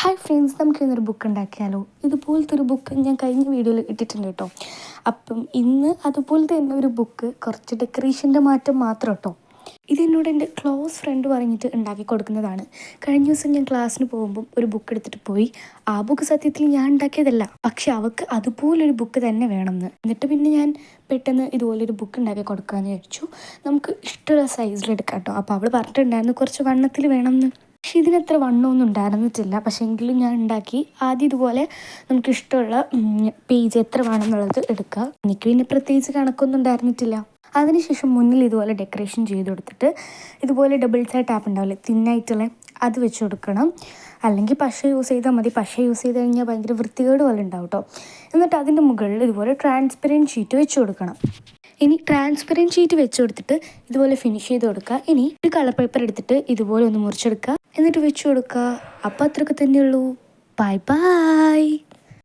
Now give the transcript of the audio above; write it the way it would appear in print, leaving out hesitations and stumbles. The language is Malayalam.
ഹായ് ഫ്രണ്ട്സ്, നമുക്ക് ഇന്നൊരു ബുക്ക് ഉണ്ടാക്കിയാലോ? ഇതുപോലത്തെ ഒരു ബുക്ക് ഞാൻ കഴിഞ്ഞ വീഡിയോയിൽ ഇട്ടിട്ടുണ്ട് കേട്ടോ. അപ്പം ഇന്ന് അതുപോലത്തെ തന്നെ ഒരു ബുക്ക്, കുറച്ച് ഡെക്കറേഷൻ്റെ മാറ്റം മാത്രം കേട്ടോ. ഇതെന്നോട് എൻ്റെ ക്ലോസ് ഫ്രണ്ട് പറഞ്ഞിട്ട് ഉണ്ടാക്കി കൊടുക്കുന്നതാണ്. കഴിഞ്ഞ ദിവസം ഞാൻ ക്ലാസ്സിന് പോകുമ്പം ഒരു ബുക്ക് എടുത്തിട്ട് പോയി. ആ ബുക്ക് സത്യത്തിൽ ഞാൻ ഉണ്ടാക്കിയതല്ല, പക്ഷെ അവൾക്ക് അതുപോലൊരു ബുക്ക് തന്നെ വേണമെന്ന്. എന്നിട്ട് പിന്നെ ഞാൻ പെട്ടെന്ന് ഇതുപോലൊരു ബുക്ക് ഉണ്ടാക്കി കൊടുക്കാമെന്ന് വിചാരിച്ചു. നമുക്ക് ഇഷ്ടമുള്ള സൈസിലെടുക്കാം കേട്ടോ. അപ്പോൾ അവൾ പറഞ്ഞിട്ടുണ്ടായിരുന്നു കുറച്ച് വണ്ണത്തിൽ വേണമെന്ന്. പക്ഷെ ഇതിനത്ര വണ്ണമൊന്നും ഉണ്ടായിരുന്നിട്ടില്ല. പക്ഷേ എങ്കിലും ഞാൻ ഉണ്ടാക്കി. ആദ്യം ഇതുപോലെ നമുക്കിഷ്ടമുള്ള പേജ് എത്ര വേണമെന്നുള്ളത് എടുക്കുക. എനിക്ക് പിന്നെ പ്രത്യേകിച്ച് കണക്കൊന്നും ഉണ്ടായിരുന്നിട്ടില്ല. അതിനുശേഷം മുന്നിൽ ഇതുപോലെ ഡെക്കറേഷൻ ചെയ്ത് കൊടുത്തിട്ട് ഇതുപോലെ ഡബിൾ സൈഡ് ടാപ്പ് ഉണ്ടാവില്ലേ, തിന്നായിട്ടുള്ള, അത് വെച്ച് കൊടുക്കണം. അല്ലെങ്കിൽ പശ യൂസ് ചെയ്താൽ മതി. പശ യൂസ് ചെയ്ത് കഴിഞ്ഞാൽ ഭയങ്കര വൃത്തികേട് പോലെ ഉണ്ടാവും കേട്ടോ. എന്നിട്ട് അതിൻ്റെ മുകളിൽ ഇതുപോലെ ട്രാൻസ്പെറൻറ്റ് ഷീറ്റ് വെച്ച് കൊടുക്കണം. ഇനി ട്രാൻസ്പെറൻറ്റ് ഷീറ്റ് വെച്ച് കൊടുത്തിട്ട് ഇതുപോലെ ഫിനിഷ് ചെയ്ത് കൊടുക്കുക. ഇനി ഒരു കളർ പേപ്പർ എടുത്തിട്ട് ഇതുപോലെ ഒന്ന് മുറിച്ചെടുക്കുക, എന്നിട്ട് വെച്ച് കൊടുക്കുക. അപ്പോൾ അത്രയൊക്കെ തന്നെയുള്ളൂ. Bye by.